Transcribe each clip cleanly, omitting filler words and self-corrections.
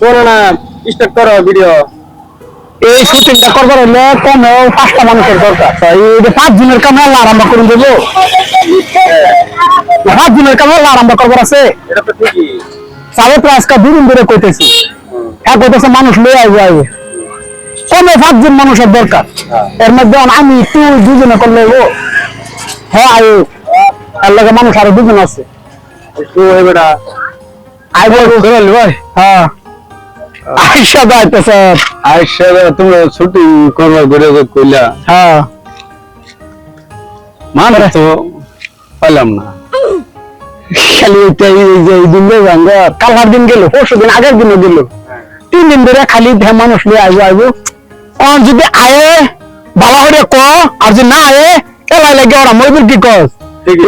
বলো না স্টার্ট করো ভিডিও। এই শুটিংটা করবার হলে কমে 5টা মানুষের দরকার। এই যে 5 জনের কামে আরম্ভ করে দেবো। 5 জনের কামে আরম্ভ করবার আছে। এটা তো ঠিকই। সাবে তো আজকে 2 দিন ধরে কইতেছি। কইতেছে মানুষ লয়ে আইবে আইবে। কমে 5 জন মানুষের দরকার। এর মধ্যে আমি তুই দুজনে করলে ও হ্যাঁ আইও। আর লাগে মানুষ আরো 2 জন আছে। একটু এবারে আইবো করে ভাই। হ্যাঁ আইসা যাইতেছে। আইসা তুমি শুটিং করবা ঘুরে কইলা। হ্যাঁ মানে তো পাইলাম না। খালি দিন কালহার দিন গেল, পরশু দিন আগের দিনও গেল, 3 দিন ধরে খালি মানুষ নিয়ে আইবো আইবো। যদি আয়ে ভালো করে ক, আর যদি না আয়ে এলাই লাগে ওরা মইবুর কি কস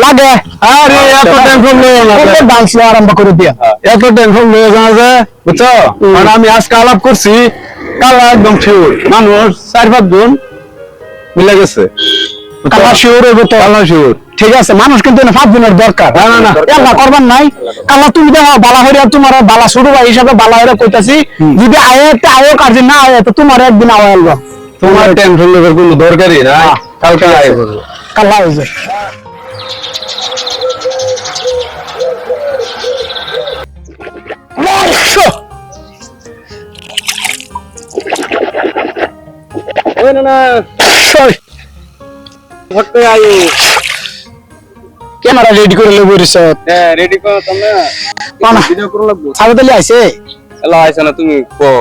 লাগে। আরে এত টেনশন লইও না, ডান্স আরম্ভ করে দিয়া। এত টেনশন লইও না যে বুঝছো। মানে আমি আজকে আলাপ করছি, কালা একদম শিওর মানুষ 4-5 জন মিলে গেছে। কালা শিওর হইব তো? কালা শিওর। ঠিক আছে, মানুষ কিন্তু 5 জনের দরকার। না না না এলা করবার নাই। কালা তুমি দেখো বালা হইরা তোমার বালা শুরু ভাই হিসাবে বালা হইরা কইতাছি, যদি আয়ে তে আয়ো, আর যদি না আয়ে তো তোমার একদিন আওয়া আলবা। তোমার টেনশন লইবার কোনো দরকারই নাই। কালকে আইব কালা হইছে। ওই না না সরি হটতে আইও। ক্যামেরা রেডি করে লইব রিসত। হ্যাঁ রেডি করো তোমরা, না ভিডিও করো লাগবো। সাবেদালি আইছে। এলা আইছ না তুমি কো।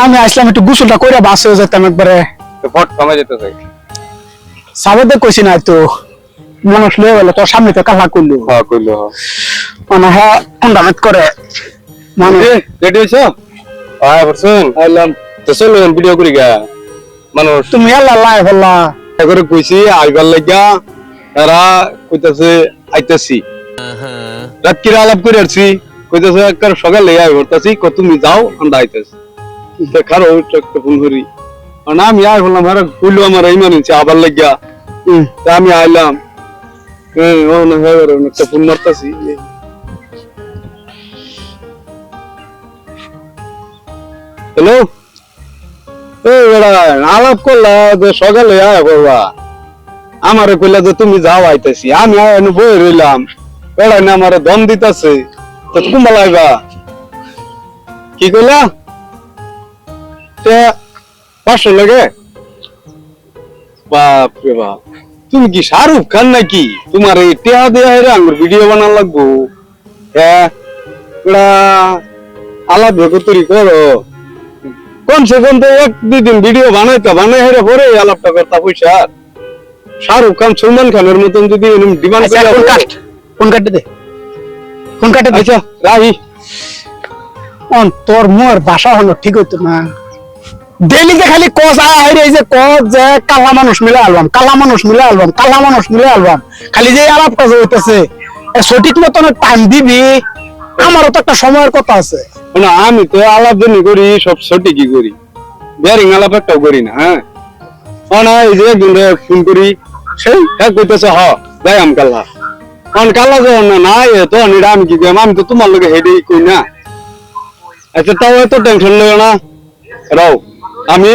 আমি আসলাম একটু গোসলটা কইরা বাস হয়ে যেতাম একবারে। তো ফট কমে যেতে চাই। সাবেদে কইছি না তো মানুষ লয়ে গেল তোর সামনে তো কালা কইলো। হ্যাঁ কইলো। মানে হ্যাঁ ফান্ডামেন্ট করে মানে রেডি হইছো? আয় বসুন আইলাম। তো চলো ভিডিও করি গা। মানুষ তুমি আল্লাহ লাইভ আল্লাহ করে কইছি আইবার লাগা, তারা কইতাছে আইতাছি। রাতকিরা আলাপ করে আসছি, কইতাছে একবার সকালে আই বলতাছি কত তুমি যাও আমরা আইতাছি। দেখার ওই একটা ফোন করি, না আমি আই বললাম আরে কইলো আমার ইমার্জেন্সি আবার লাগা। তা আমি আইলাম, ও না একটা ফোন মারতাছি। হ্যালো, এই বেড়া আলাপ করলা যে সকালে আয় করবা, আমারে কইলা যে তুমি যাও আইতেছি। আমি বই রইলাম, বেড়া না আমারে দম দিতেছে, তো কুম্বা লাইবা কি কইলা 500 লাগে? বাপ রে বাপ, তুমি কি শাহরুখ খান নাকি? তোমার এই টেহা দেয়া হেরে আমার ভিডিও বানান লাগবো। হ্যাঁ আলাপ ভেকতরি করো, কমসে কম তো 1-2 দিন ভিডিও বানাই হেরে পরে আলাপটা করতা পয়সা। শাহরুখ খান সলমান খানের মতন যদি ডিমান্ড করে ফোন কাটে দে, ফোন কাটে দে। আচ্ছা রাহি তোর মোর ভাষা হলো ঠিক হইতো না। ডেইলি যে খালি কস আইরে এই যে কস যে কালা মানুষ মিলে অ্যালবাম, কালা মানুষ মিলে অ্যালবাম, কালা মানুষ মিলে অ্যালবাম, খালি যে আলাপ কাজ হইতেছে সঠিক মতন টাইম দিবি। আমারও তো একটা সময়ের কথা আছে না, আমি তো আলাপ জনই করি, সব সঠিকই করি, বেরিং আলাপ একটাও করি না। হ্যাঁ না, এই যে একদিন ফোন করি সেই কইতেছে হ যাই আম কাল্লা, কাল্লা যখন না তো আমি কি কইম, আমি তো তোমার লোকে হেডে কই না। আচ্ছা তাও এত টেনশন লইও না, রাও আমি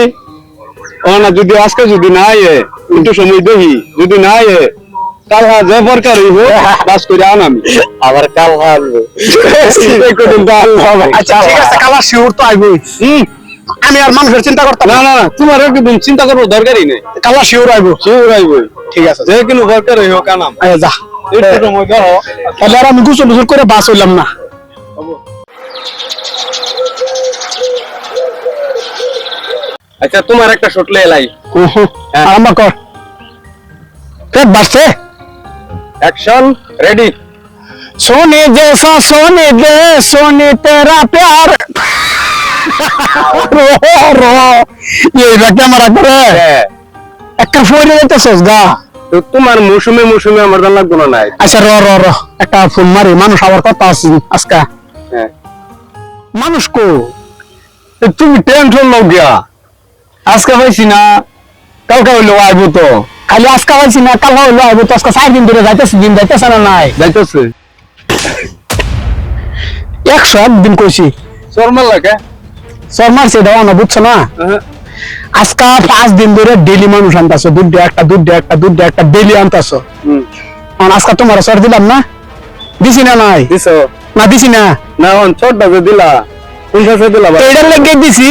না যদি আজকে যদি না একটু সময় দেখি, যদি না কালহা যে প্রকার হইব বাস করে আন আমি আবার কালহা আনবো। আচ্ছা ঠিক আছে, কালা শিওর তো আইবই। আমি আর মানুষের চিন্তা করতাম না না না, তোমার একদম চিন্তা করবো দরকারই নেই, কালা শিওর আইবো। শিওর আইবই। ঠিক আছে, যে কোনো প্রকার হইব কানাম যা একটু সময় দাও। তাহলে আর আমি গোসল গোসল করে বাস হইলাম না। আচ্ছা তোমার একটা শটলে এলাই আরম্ভ কর। পেট বাড়ছে, অ্যাকশন রেডি। सोने जैसा सोने दे सोने तेरा प्यार रो रो ये ক্যামেরা করে একটা ফোন দিতে সজদা। তো তোমার মৌসুমে মৌসুমে আমার জানা লাগবে না। আচ্ছা র র র একটা ফোন মারি, মানুষ আবার কথা আছে আজকা। হ্যাঁ মানুষ কো তুমি টেনশন নাও গিয়া, আজকে পাইছি না কালকে হইলো আইবো তো। খালি আজকা পাইছি না কাল হইলো আইবো তো, আজকে 4 দিন ধরে যাইতেছে, দিন যাইতেছে না নাই যাইতেছে 101 দিন কইছি চরমাল লাগে শর্মার সেটাও না বুঝছো না আজকা 5 দিন ধরে ডেলি মানুষ আনতাছো দুধ একটা ডেলি আনতাছো আর আজকা তোমার সর দিলাম না দিছি না নাই দিছো না দিছি না না অন ছোটটা যে দিলা পয়সা দিলা ভাই এটার লেগে দিছি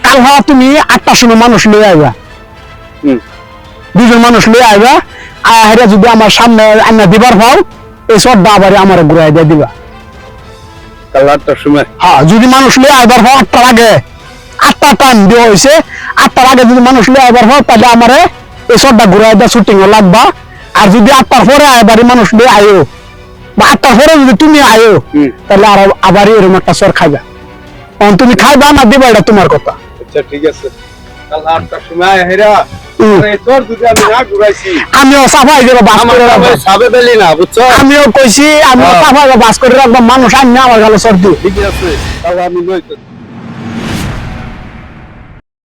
কাল হওয়া তুমি 8টার সময় মানুষ লয়ে আইবা দুজন মানুষ লয়ে আইবা আর হেরা যদি আমার সামনে আন্না দিবার পাও এই সব বাবারে আমার ঘুরাই দিয়ে দিবা কাল 8টার সময় হ্যাঁ যদি মানুষ লয়ে আইবার পাও 8টার আগে 8টা টাইম দেওয়া হয়েছে 8টার আগে যদি মানুষ লয়ে আইবার পাও তাহলে আমারে এই সবটা ঘুরাই দিয়ে শুটিং লাগবা আর যদি 8টার পরে আইবারে মানুষ লয়ে আইও বা 8টার পরে যদি তুমি আইও তাহলে আর আবার এরকম একটা সর খাইবা কারণ তুমি খাইবা না দিবা এটা তোমার কথা আচ্ছা ঠিক আছে কাল 8টার সময় হেরা আরে তোর যদি আমি না ঘুরাইছি আমিও সাফাই দেবো বাস করে রাখবো সাবে দিলি না বুঝছো আমিও কইছি আমিও সাফাই বাস করে রাখবো মানুষ আইন না আমার গেল সর্দি ঠিক আছে তাহলে আমি নই